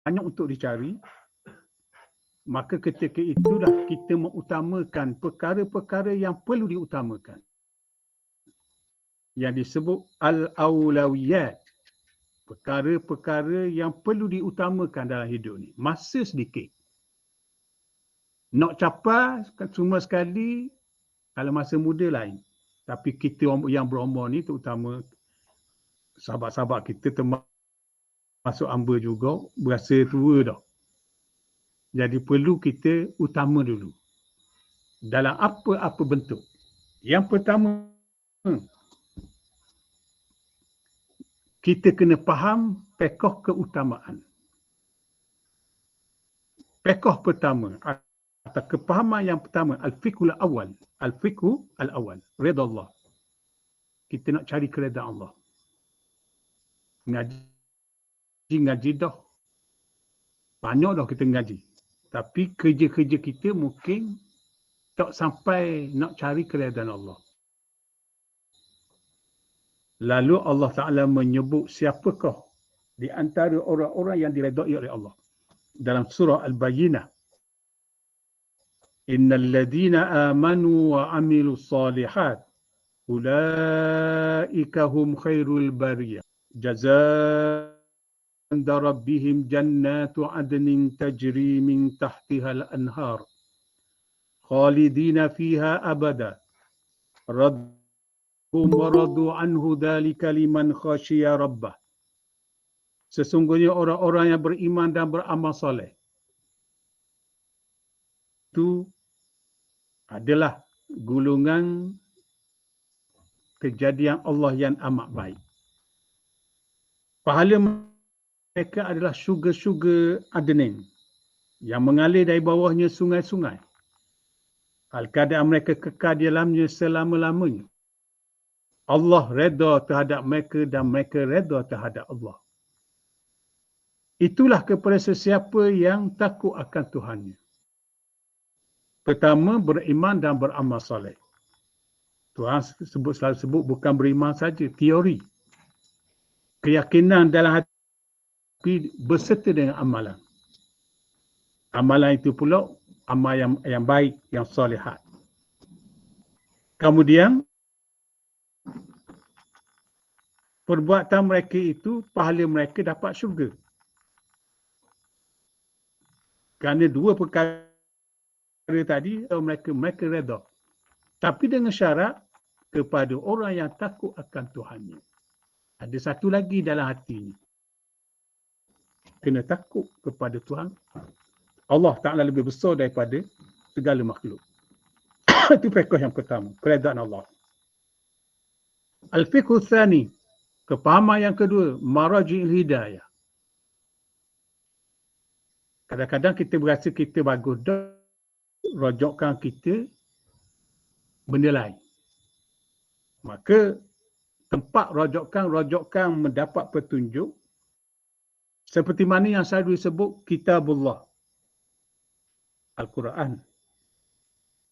banyak untuk dicari, maka ketika itulah kita mengutamakan perkara-perkara yang perlu diutamakan. Yang disebut al-awlawiyat. Perkara-perkara yang perlu diutamakan dalam hidup ni. Masa sedikit. Nak capai semua sekali, kalau masa muda lain. Tapi kita yang berumur ni, terutama sahabat-sahabat kita, termasuk hamba juga, berasa tua dah. Jadi perlu kita utama dulu. Dalam apa-apa bentuk. Yang pertama, kita kena faham pekoh keutamaan. Pekoh pertama, atau kepahaman yang pertama, al-fiqhul awal. Al-fiqhu al-awal. Redha Allah. Kita nak cari keredaan Allah. Ngaji dah. Banyak dah kita ngaji. Tapi kerja-kerja kita mungkin tak sampai nak cari keredaan Allah. Lalu Allah Ta'ala menyebut siapakah di antara orang-orang yang diredai oleh Allah. Dalam surah Al-Bayyinah. Innal ladhina amanu wa amilu salihat. Ulaika hum khairul bariyah. Jazaa inda rabbihim jannatu adnin tajri min tahtiha al-anhar. Khalidina fiha abada. Waradu anhu dhalika liman khashiya rabbah. Sesungguhnya orang-orang yang beriman dan beramal soleh itu adalah gulungan kejadian Allah yang amat baik. Pahala mereka adalah syurga-syurga Adnin yang mengalir dari bawahnya sungai-sungai. Keadaan mereka kekal di dalamnya selama-lamanya. Allah redha terhadap mereka dan mereka redha terhadap Allah. Itulah kepada sesiapa yang takut akan Tuhannya. Pertama, beriman dan beramal soleh. Tuhan selalu sebut bukan beriman saja, teori. Keyakinan dalam hati berserta dengan amalan. Amalan itu pula amal yang baik, yang solehat. Kemudian, perbuatan mereka itu, pahala mereka dapat syurga. Kerana dua perkara tadi, mereka redha. Tapi dengan syarat kepada orang yang takut akan Tuhannya. Ada satu lagi dalam hati ini. Kena takut kepada Tuhan. Allah Ta'ala lebih besar daripada segala makhluk. Itu fiqh yang pertama, keredaan Allah. Al-fiqhu tsani, kepahaman yang kedua, maraji'il hidayah. Kadang-kadang kita berasa kita bagus dah, rojokkan kita benda lain. Maka tempat rojokkan mendapat petunjuk seperti mana yang saya disebut kitabullah, Al-Quran,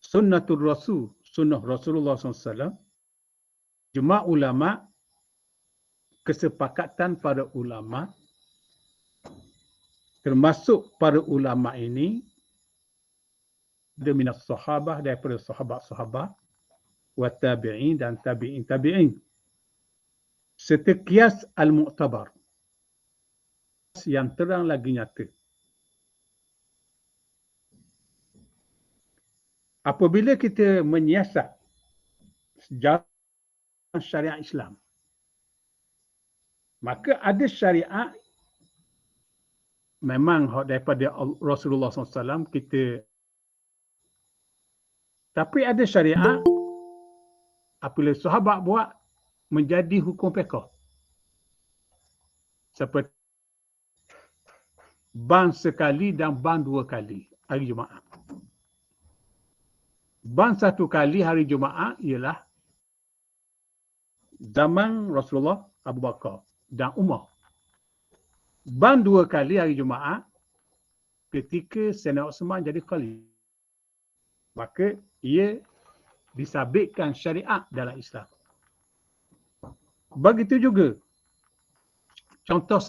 sunnatul Rasul, sunnah Rasulullah SAW, jemaah ulama, kesepakatan para ulama, termasuk para ulama ini ada minas sahabah, daripada sahabat-sahabat, wa tabi'in dan tabi'in. Serta qiyas al-mu'tabar, yang terang lagi nyata. Apabila kita menyiasat sejarah syariat Islam, maka ada syariat memang daripada Rasulullah SAW kita, tapi ada syariat apabila sahabat buat menjadi hukum fiqh. Seperti ban sekali dan ban dua kali hari Jumaat. Ban satu kali hari Jumaat ialah zaman Rasulullah, Abu Bakar dan Umar. Ban dua kali hari Jumaat ketika Sayyidina Uthman jadi khalifah. Maka ia disabitkan syariat dalam Islam. Begitu juga contoh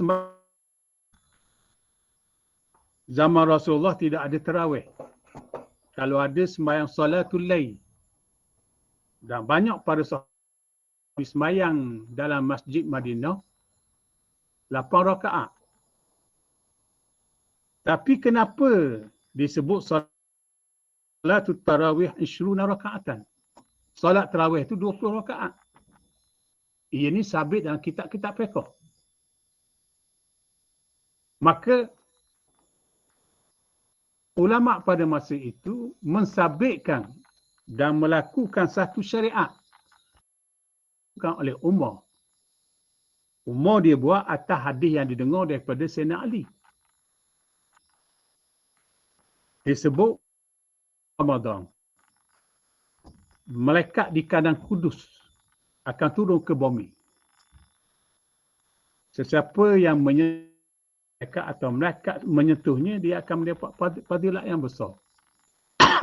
Zaman Rasulullah tidak ada tarawih. Kalau ada sembahyang salatul lail. Dan banyak para sahabat sembahyang dalam Masjid Madinah 8 rakaat. Tapi kenapa disebut salatul tarawih 20 rakaatan? Salat tarawih itu 20 rakaat. Ia ni sabit dalam kitab-kitab fiqh. Maka ulama pada masa itu mensabitkan dan melakukan satu syariat bukan oleh Umar. Umar dia buat atas hadis yang didengar daripada Sayyidina Ali. Disebut Ramadan. Malaikat di kandang Kudus akan turun ke bumi. Sesiapa yang atau malaikat menyentuhnya, dia akan mendapat fadilat yang besar.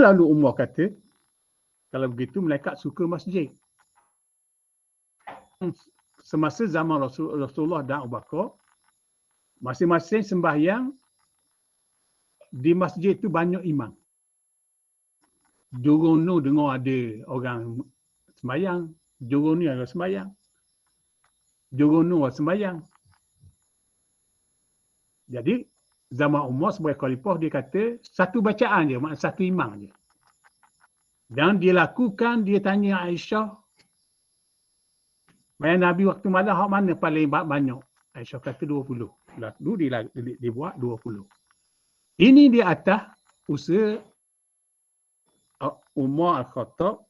Lalu Umar kata, kalau begitu malaikat suka masjid. Semasa zaman Rasulullah dan Abu Bakar, masing-masing sembahyang di masjid itu banyak imam. Jorono dengar ada orang sembahyang, jorono ada sembahyang, jorono ada sembahyang. Jadi zaman Umar sebagai khalifah, dia kata satu bacaan je, maknanya satu imam je. Dan dia lakukan, dia tanya Aisyah, bayang Nabi waktu malam hak mana paling banyak? Aisyah kata 20. Lalu dia buat 20. Ini di atas usaha Umar Al-Khattab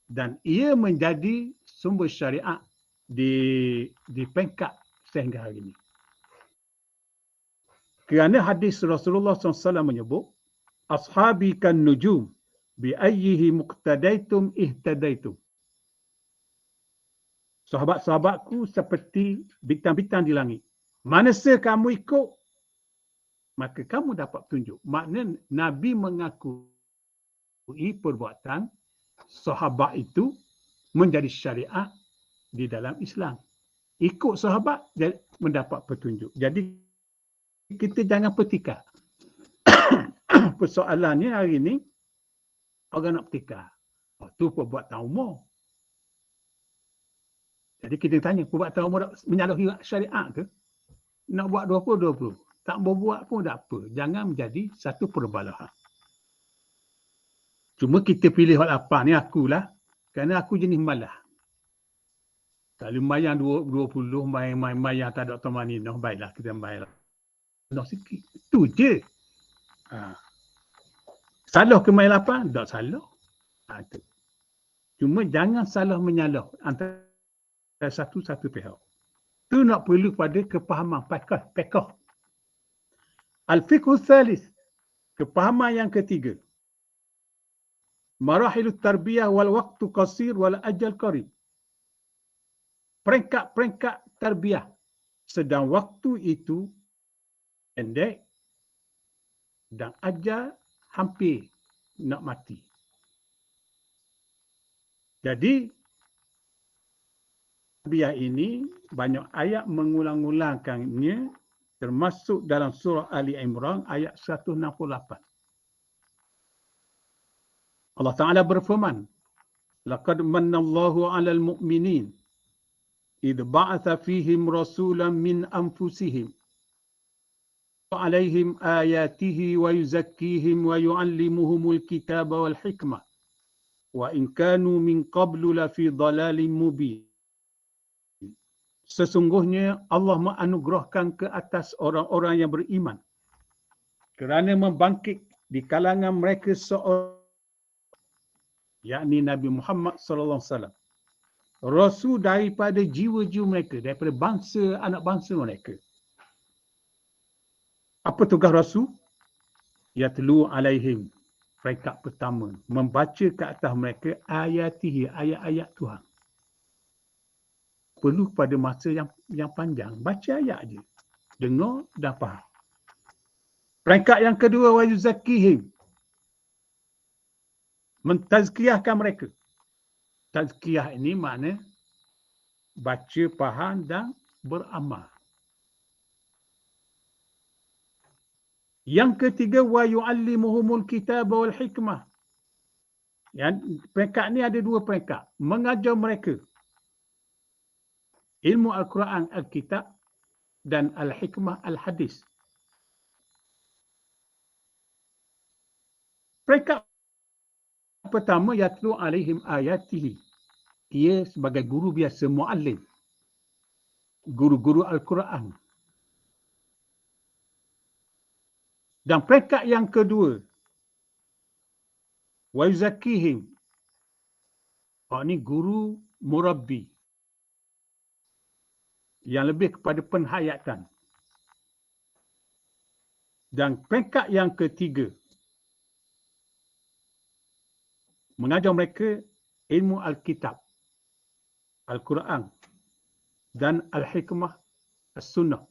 dan ia menjadi sumber syariat di peringkat sehingga hari ini. Kerana hadis Rasulullah SAW menyebut, ashabi kan nujum bi ayyihi muqtadaitum ihtadaitum. Sahabat-sahabatku seperti bintang-bintang di langit. Mana kamu ikut, maka kamu dapat tunjuk. Maknanya Nabi mengakui perbuatan sahabat itu menjadi syariat di dalam Islam. Ikut sahabat mendapat petunjuk. Jadi kita jangan petikar. Persoalannya hari ini, orang nak petikar. Itu perbuatan Umar. Jadi kita tanya, perbuatan Umar menyalahi syariat ke? Nak buat 20. Tak berbuat pun tak apa. Jangan menjadi satu perbalahan. Cuma kita pilih hal apa ni akulah. Kerana aku jenis malah. Kalau mayang 20, mayang tak ada temani, baiklah kita bayar. Sikit. Itu je. Salah ke main 8? Tak salah. Itu. Cuma jangan salah menyalah antara satu pihak. Itu nak perlu pada kepahaman fiqh. Al-fiqhu tsalis. Kepahaman yang ketiga. Marahilut tarbiyah wal waqtu qasir wal ajal qarib. Peringkat-peringkat tarbiyah. Sedang waktu itu pendek dan ajal hampir nak mati. Jadi, tarbiyah ini banyak ayat mengulang-ulangkannya, termasuk dalam surah Ali Imran ayat 168. Allah Ta'ala berfirman, laqad mannallahu 'alal mu'minin idh ba'atha fihim rasulan min anfusihim alaihim ayatihi wa yuzakkihim wa yu'allimuhumul kitaba wal hikmah wa in kanu min qablu la fi dhalalin mubin. Sesungguhnya Allah menganugerahkan ke atas orang-orang yang beriman kerana membangkit di kalangan mereka seorang, yakni Nabi Muhammad sallallahu alaihi wasallam, rasul daripada jiwa-jiwa mereka, daripada bangsa anak bangsa mereka. Apa tugas rasul? Yatlu alaihim. Peringkat pertama, membaca ke atas mereka ayatihi, ayat-ayat Tuhan. Perlu pada masa yang panjang, baca ayat je. Dengar dan faham. Peringkat yang kedua, wa yuzakkihim. Mentazkiyahkan mereka. Tazkiyah ini makna baca, faham dan beramal. Yang ketiga, wa yu'allimuhumul kitab wal hikmah. Peringkat ni ada dua peringkat. Mengajar mereka ilmu Al-Quran, Al-Kitab dan Al-Hikmah, Al-Hadis. Peringkat pertama, yatlu alaihim ayatihi. Ia sebagai guru biasa, mu'allim. Guru-guru Al-Quran. Dan peringkat yang kedua, wa yuzakihim. Ini guru murabbi. Yang lebih kepada penghayatan. Dan peringkat yang ketiga, mengajar mereka ilmu Alkitab, Al-Quran dan Al-Hikmah, As-Sunnah.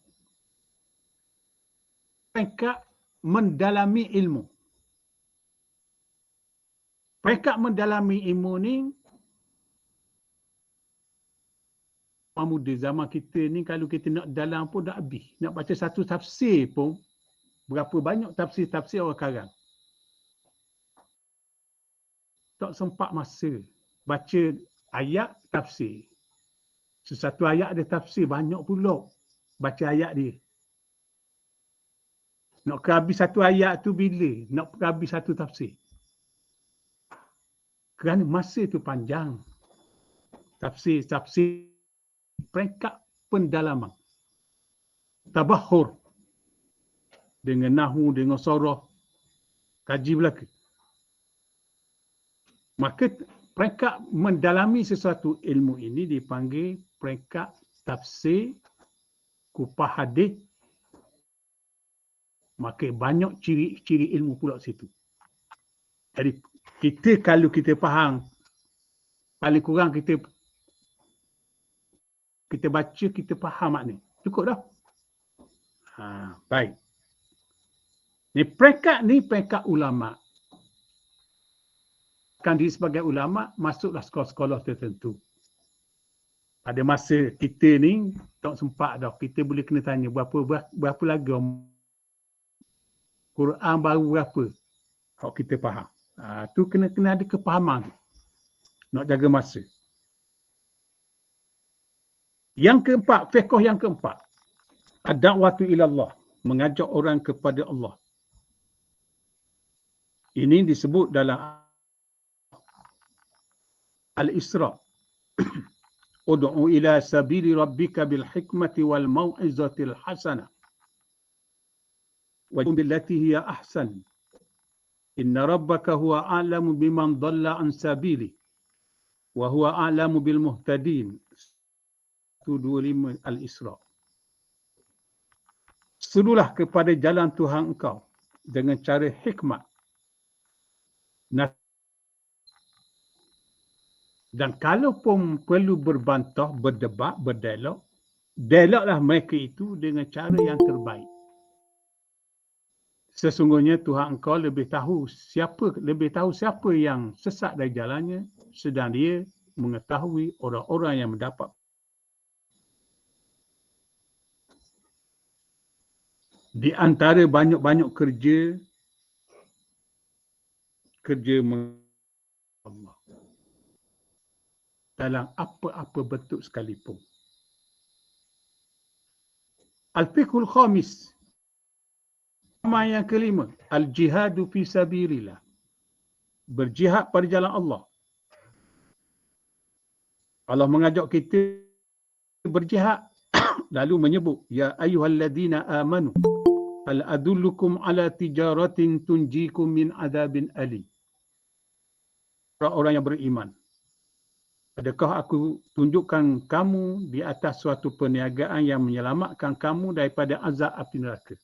Peringkat mendalami ilmu. Peringkat mendalami ilmu ni, orang muda zaman kita ni kalau kita nak dalam pun dah habis. Nak baca satu tafsir pun, berapa banyak tafsir-tafsir orang karang. Tak sempat masa baca ayat tafsir. Sesatu ayat ada tafsir, banyak pula baca ayat dia. Nak ke habis satu ayat tu bila? Nak ke habis satu tafsir. Kerana masa tu panjang. Tafsir peringkat pendalaman. Tabahur. Dengan nahu, dengan sorah. Kaji belaka. Maka peringkat mendalami sesuatu ilmu ini dipanggil peringkat tafsir, kupas hadis. Maka banyak ciri-ciri ilmu pula situ. Jadi kita kalau kita faham, paling kurang kita baca, kita faham makna. Cukup dah. Baik. Peringkat ulama. Kan diri sebagai ulama, masuklah sekolah-sekolah tertentu. Pada masa kita ni, tak sempat dah. Kita boleh kena tanya berapa lagi Quran baru berapa? Kalau kita faham. Tu kena ada kepahaman. Nak jaga masa. Yang keempat, fiqh yang keempat. Ad-da'watu ilallah. Mengajak orang kepada Allah. Ini disebut dalam Al-Isra. Ud'u ila sabili rabbika bil hikmati wal mau'izatil hasanah. Wa billati hiya ahsan. Inna rabbaka huwa a'lamu biman dhalla an sabili wa huwa a'lamu bil muhtadin. 25 Al-Isra. Serulah kepada jalan Tuhan engkau dengan cara hikmat. Dan kalau pun perlu berbantah, berdebat, berdialog, dialoglah mereka itu dengan cara yang terbaik. Sesungguhnya Tuhan engkau lebih tahu siapa yang sesat dari jalannya, sedang dia mengetahui orang-orang yang mendapat. Di antara banyak-banyak kerja Allah dalam apa-apa bentuk sekalipun. Al-fiqhul khamis. Yang kelima, al-jihadu fi sabilillah. Berjihad pada jalan Allah. Allah mengajak kita berjihad lalu menyebut ya ayyuhalladzina amanu hal adullukum ala tijaratin tunjikum min adzabin alim. Orang-orang yang beriman, adakah aku tunjukkan kamu di atas suatu perniagaan yang menyelamatkan kamu daripada azab api neraka?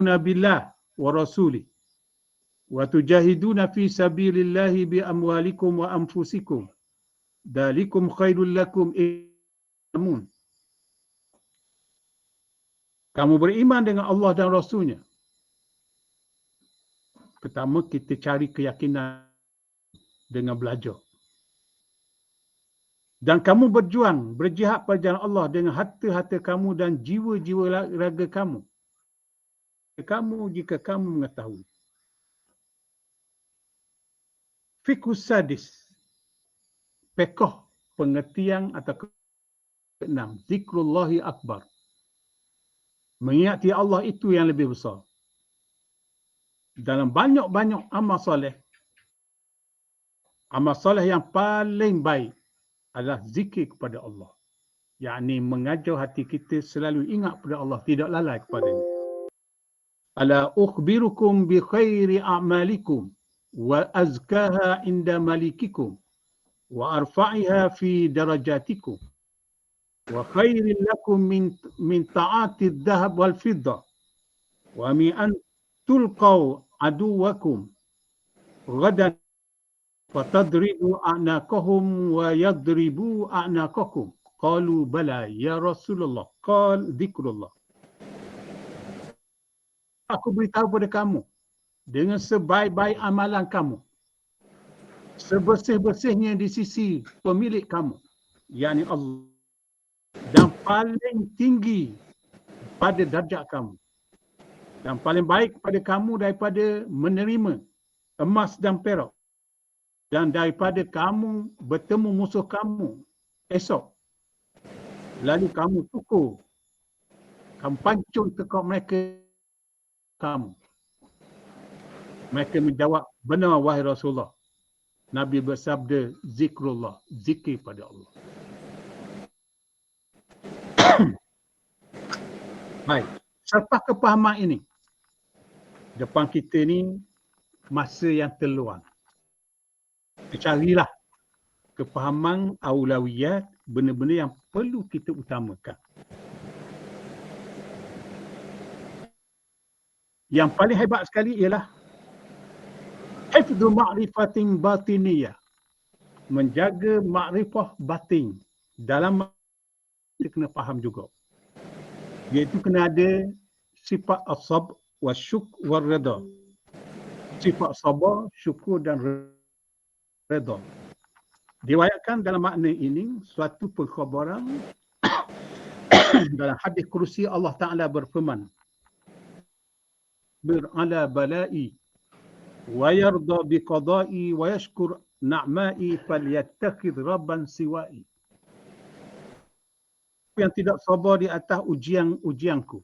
Nabillah wa rasuli wa tujahiduna fi sabilillahi bi amwalikum wa anfusikum. Dalikum khairul lakum in. Kamu beriman dengan Allah dan Rasulnya. Pertama, kita cari keyakinan dengan belajar. Dan kamu berjuang, berjihad pada jalan Allah dengan harta-harta kamu dan jiwa-jiwa raga kamu. kamu jika kamu mengetahui. Fiqhus sadis, pekoh pengertian atau keenam, zikrullahi akbar. Mengingati Allah itu yang lebih besar. Dalam banyak-banyak amal soleh yang paling baik adalah zikir kepada Allah. Yakni mengajar hati kita selalu ingat kepada Allah, tidak lalai kepadanya. Ala ukhbirukum bi khairi a'malikum wa azkaha inda malikikum wa arfa'iha fi darajatikum wa khairin lakum min ta'ati adh-dhahab wal fiddah wa min an tulqaw aduwakum ghadan fatadribu a'naqahum wa yadribu a'naqakum. Qalu bala ya Rasulullah. Qal dzikrullah. Aku beritahu pada kamu dengan sebaik-baik amalan kamu, sebersih-bersihnya di sisi pemilik kamu, yakni Allah, dan paling tinggi pada darjat kamu, dan paling baik pada kamu daripada menerima emas dan perak, dan daripada kamu bertemu musuh kamu esok, lalu kamu tukar, kamu pancung tekuk mereka kamu. Mereka menjawab, benar wahai Rasulullah. Nabi bersabda, zikrullah, zikir pada Allah. Baik, selepas kepahaman ini, depan kita ni masa yang terluang. Carilah kepahaman aulawiyat, benda-benda yang perlu kita utamakan. Yang paling hebat sekali ialah hifdhu ma'rifatin batiniyah. Menjaga makrifah batin. Dalam kita kena faham juga. Iaitu kena ada sifat as-sabr wa syuk wa rida. Sifat sabar, syukur dan rida. Diriwayatkan dalam makna ini suatu perkhabaran dalam hadis kursi Allah Ta'ala berfirman, ala balai wa yarda bi qada'i wa yashkur na'ma'i falyattakhidh rabban siwa'i. Yang tidak sabar di atas ujianku,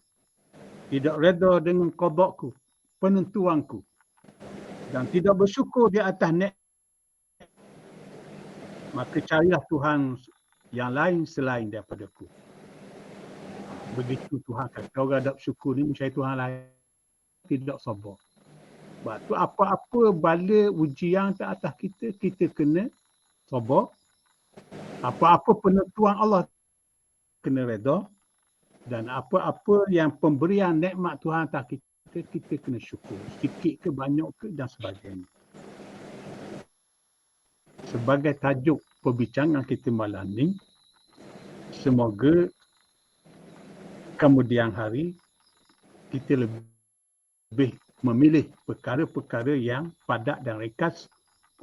tidak reda dengan qada'ku, penentuanku, dan tidak bersyukur di atas nikmat, maka carilah Tuhan yang lain selain daripadaku. Begitu Tuhan kata. Orang tak bersyukur ni mencari Tuhan lain, tidak sabar. Sebab tu apa-apa bala ujian ke atas kita, kita kena sabar. Apa-apa penentuan Allah, kena reda. Dan apa-apa yang pemberian nikmat Tuhan atas kita, kita kena syukur. Sikit ke, banyak ke, dan sebagainya. Sebagai tajuk perbincangan kita malam ni, semoga kemudian hari kita lebih memilih perkara-perkara yang padat dan ringkas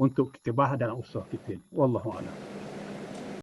untuk kita bahas dalam usaha kita. Wallahu a'lam.